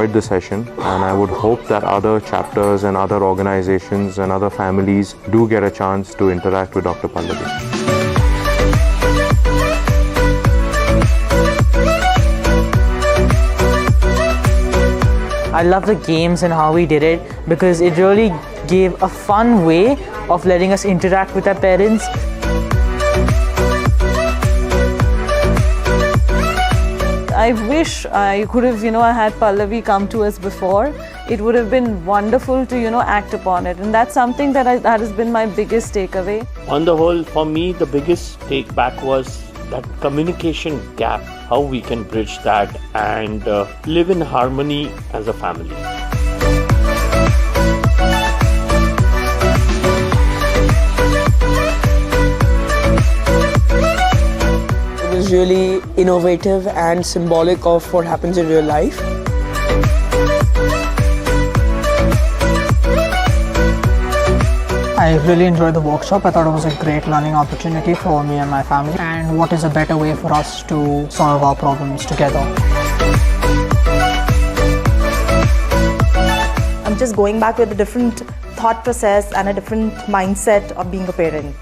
enjoyed the session, and I would hope that other chapters and other organizations and other families do get a chance to interact with Dr. Pallavi. I love the games and how we did it because it really gave a fun way of letting us interact with our parents. I wish I could have, had Pallavi come to us before. It would have been wonderful to, act upon it. And that's something that has been my biggest takeaway. On the whole, for me, the biggest take back was that communication gap, how we can bridge that and live in harmony as a family. It was really innovative and symbolic of what happens in real life. I really enjoyed the workshop. I thought it was a great learning opportunity for me and my family. And what is a better way for us to solve our problems together? I'm just going back with a different thought process and a different mindset of being a parent.